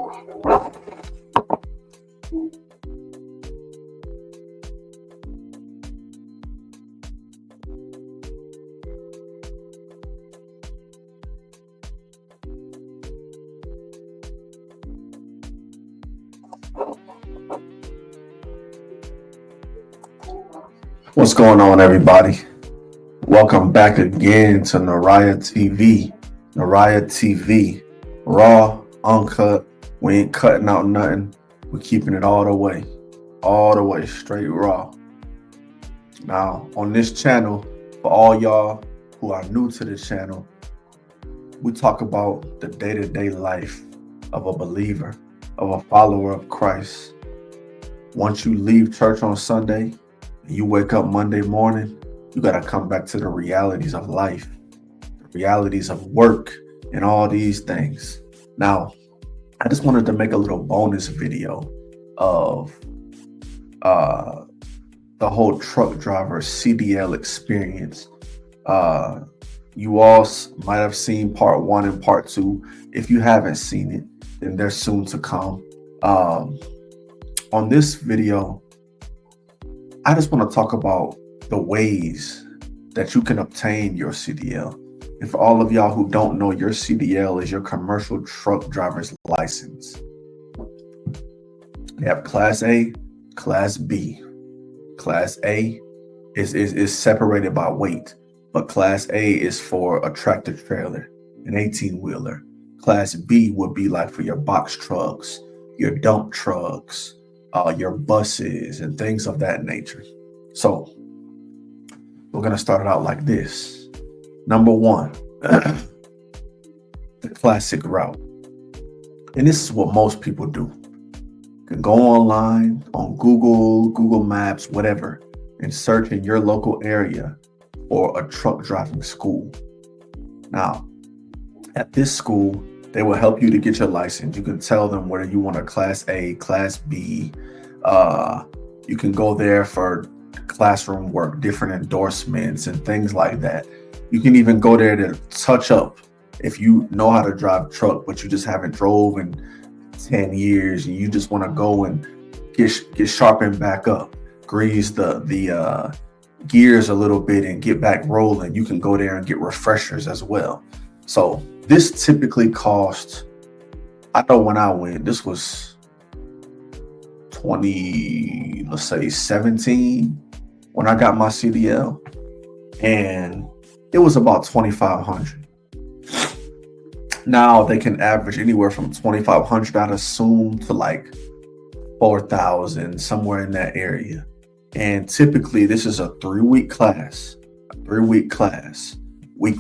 What's going on, everybody? Welcome back again to Nuriah TV. Nuriah TV, raw, uncut. We ain't cutting out nothing. We're keeping it all the way, straight raw. Now, on this channel, for all y'all who are new to this channel, we talk about the day-to-day life of a believer, of a follower of Christ. Once you leave church on Sunday, you wake up Monday morning, you got to come back to the realities of life, the realities of work, and all these things. Now, I just wanted to make a little bonus video of the whole truck driver CDL experience. You all might have seen part 1 and part 2. If you haven't seen it, then they're soon to come. On this video, I just want to talk about the ways that you can obtain your CDL. And for all of y'all who don't know, your CDL is your commercial truck driver's license. You have Class A, Class B. Class A is separated by weight, but Class A is for a tractor trailer, an 18-wheeler. Class B would be like for your box trucks, your dump trucks, your buses, and things of that nature. So we're going to start it out like this. Number 1, the classic route. And this is what most people do. You can go online on Google Maps, whatever, and search in your local area for a truck driving school. Now, at this school, they will help you to get your license. You can tell them whether you want a Class A, Class B. You can go there for classroom work, different endorsements and things like that. You can even go there to touch up if you know how to drive a truck, but you just haven't drove in 10 years and you just want to go and get sharpened back up, grease the gears a little bit and get back rolling. You can go there and get refreshers as well. So this typically cost, I know when I went, this was 2017 when I got my CDL, and it was about $2,500. Now they can average anywhere from $2,500, I'd assume, to like $4,000, somewhere in that area. And typically this is a 3-week class. Week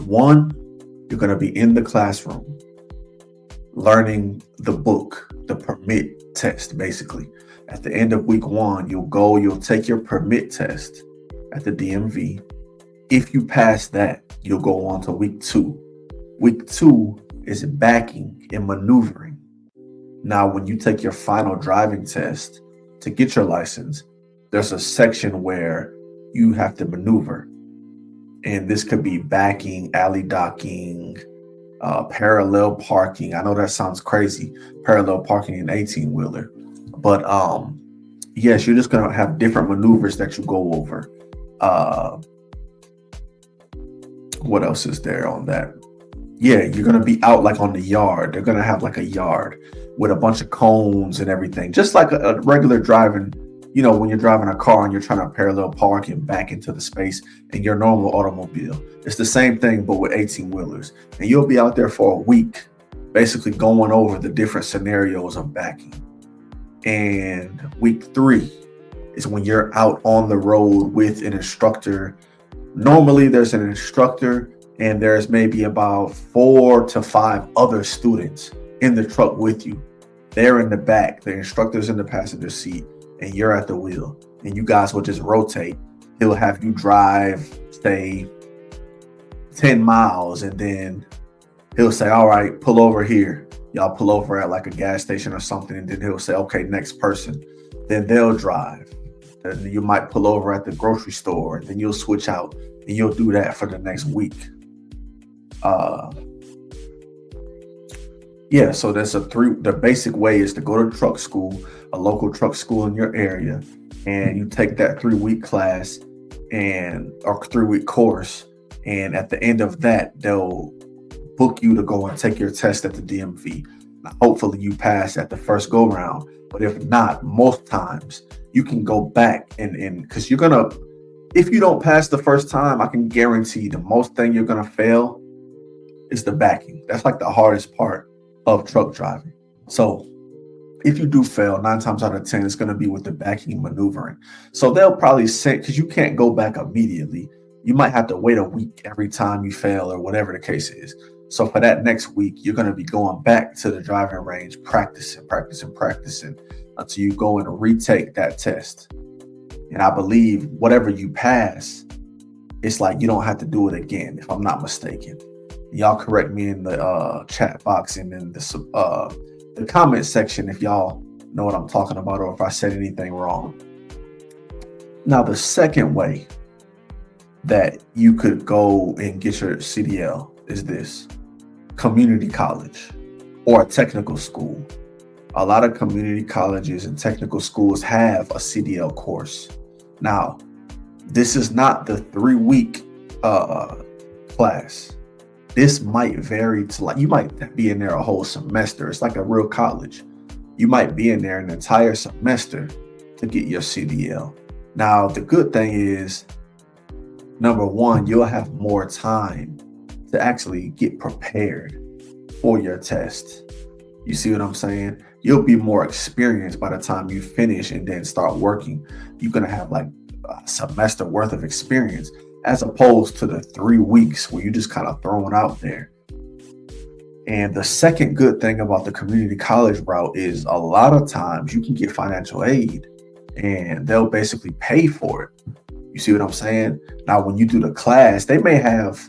1, you're going to be in the classroom learning the book, the permit test, basically. At the end of week 1, you'll take your permit test at the DMV. If you pass that, you'll go on to week 2. Week 2 is backing and maneuvering. Now, when you take your final driving test to get your license, there's a section where you have to maneuver. And this could be backing, alley docking, parallel parking. I know that sounds crazy, parallel parking in 18-wheeler. But yes, you're just going to have different maneuvers that you go over. What else is there on that? Yeah, you're going to be out like on the yard. They're going to have like a yard with a bunch of cones and everything, just like a regular driving, when you're driving a car and you're trying to parallel park and back into the space in your normal automobile. It's the same thing, but with 18-wheelers. And you'll be out there for a week, basically going over the different scenarios of backing. And week 3 is when you're out on the road with an instructor. Normally there's an instructor and there's maybe about 4 to 5 other students in the truck with you. They're in the back, the instructor's in the passenger seat, and you're at the wheel. And you guys will just rotate. He'll have you drive, say, 10 miles, and then he'll say, all right, pull over here. Y'all pull over at like a gas station or something, and then he'll say, okay, next person. Then they'll drive. Then you might pull over at the grocery store, and then you'll switch out, and you'll do that for the next week. Yeah, so the basic way is to go to truck school, a local truck school in your area, and you take that 3 week class and or 3 week course. And at the end of that, they'll book you to go and take your test at the DMV. Now, hopefully you pass at the first go round. But if not, most times you can go back and because if you don't pass the first time, I can guarantee the most thing you're gonna fail is the backing. That's like the hardest part of truck driving. So if you do fail, 9 times out of 10, it's going to be with the backing and maneuvering. So they'll probably send, because you can't go back immediately. You might have to wait a week every time you fail or whatever the case is. So for that next week, you're going to be going back to the driving range, practicing until you go and retake that test. And I believe whatever you pass, it's like you don't have to do it again, if I'm not mistaken. Y'all correct me in the chat box and in the comment section if y'all know what I'm talking about or if I said anything wrong. Now, the second way that you could go and get your CDL is this: community college or a technical school. A lot of community colleges and technical schools have a CDL course. Now, this is not the 3 week class. This might vary to, like, you might be in there a whole semester. It's like a real college. You might be in there an entire semester to get your CDL. Now, the good thing is, number one, you'll have more time to actually get prepared for your test. You see what I'm saying? You'll be more experienced by the time you finish and then start working. You're going to have like a semester worth of experience, as opposed to the 3 weeks where you're just kind of thrown out there. And the second good thing about the community college route is a lot of times you can get financial aid and they'll basically pay for it. You see what I'm saying? Now, when you do the class, they may have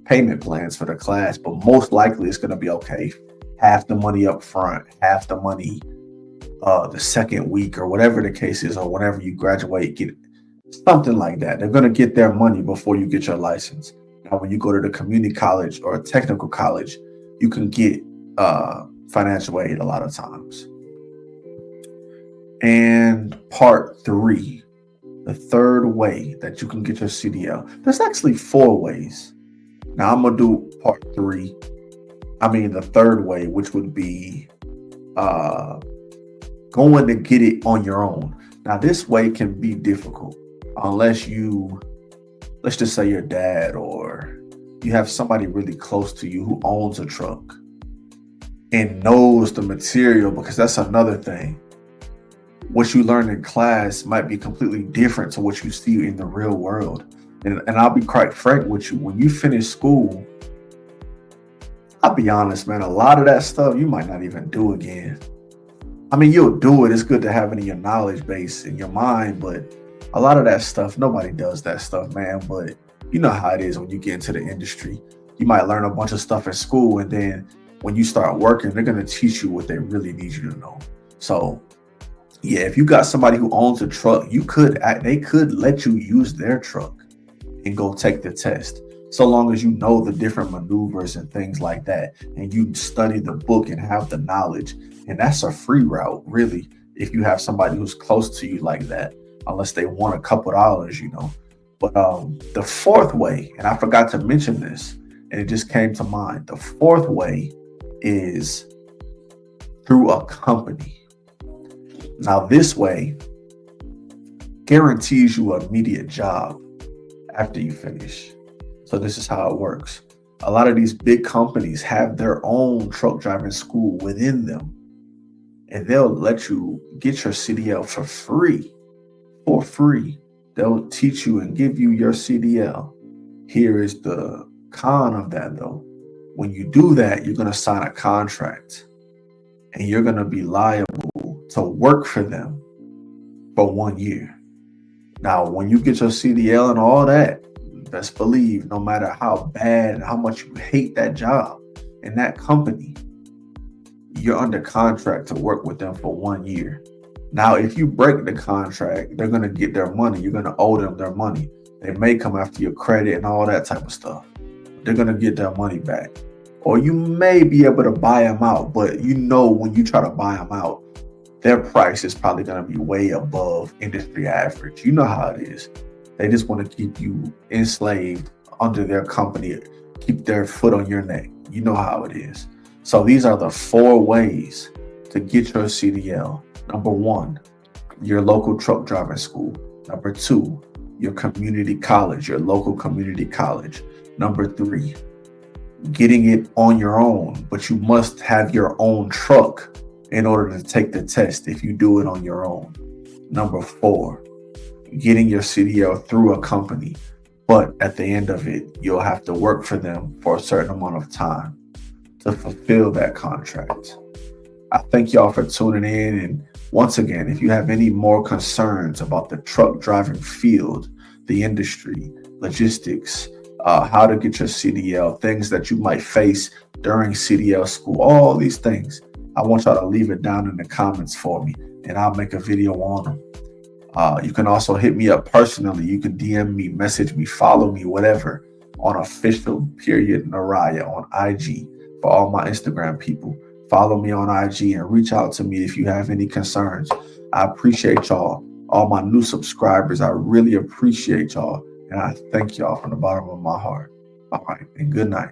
payment plans for the class, but most likely it's going to be okay. Half the money up front, half the money the second week, or whatever the case is, or whenever you graduate, get something like that. They're going to get their money before you get your license. Now, when you go to the community college or a technical college, you can get financial aid a lot of times. And part 3, the third way that you can get your CDL. There's actually 4 ways. Now I'm going to do part 3. I mean, the third way, which would be going to get it on your own. Now, this way can be difficult unless let's just say your dad or you have somebody really close to you who owns a truck and knows the material, because that's another thing. What you learn in class might be completely different to what you see in the real world. And I'll be quite frank with you, when you finish school, I'll be honest, man, a lot of that stuff you might not even do again. I mean, you'll do it. It's good to have it in your knowledge base, in your mind, but a lot of that stuff, nobody does that stuff, man. But you know how it is when you get into the industry. You might learn a bunch of stuff at school, and then when you start working, they're going to teach you what they really need you to know. So yeah, if you got somebody who owns a truck, they could let you use their truck and go take the test, so long as you know the different maneuvers and things like that, and you study the book and have the knowledge. And that's a free route, really, if you have somebody who's close to you like that, unless they want a couple dollars, you know. But the fourth way, and I forgot to mention this, and it just came to mind. The fourth way is through a company. Now, this way guarantees you an immediate job after you finish. So this is how it works. A lot of these big companies have their own truck driving school within them, and they'll let you get your CDL for free. For free. They'll teach you and give you your CDL. Here is the con of that, though. When you do that, you're going to sign a contract, and you're going to be liable to work for them for 1 year. Now, when you get your CDL and all that, best believe, no matter how bad and how much you hate that job and that company, you're under contract to work with them for 1 year. Now, if you break the contract, they're going to get their money. You're going to owe them their money. They may come after your credit and all that type of stuff. They're going to get their money back. or you may be able to buy them out, but you know when you try to buy them out, their price is probably going to be way above industry average. You know how it is. They just want to keep you enslaved under their company, keep their foot on your neck. You know how it is. So these are the 4 ways to get your CDL. Number 1, your local truck driving school. Number 2, your community college, your local community college. Number 3, getting it on your own, but you must have your own truck in order to take the test if you do it on your own. Number 4, getting your CDL through a company, but at the end of it, you'll have to work for them for a certain amount of time to fulfill that contract. I thank y'all for tuning in. And once again, if you have any more concerns about the truck driving field, the industry, logistics, how to get your CDL, things that you might face during CDL school, all these things, I want y'all to leave it down in the comments for me, and I'll make a video on them. You can also hit me up personally. You can DM me, message me, follow me, whatever, on official Nuriah on IG. For all my Instagram people, follow me on IG and reach out to me if you have any concerns. I appreciate y'all. All my new subscribers, I really appreciate y'all. And I thank y'all from the bottom of my heart. All right, and good night.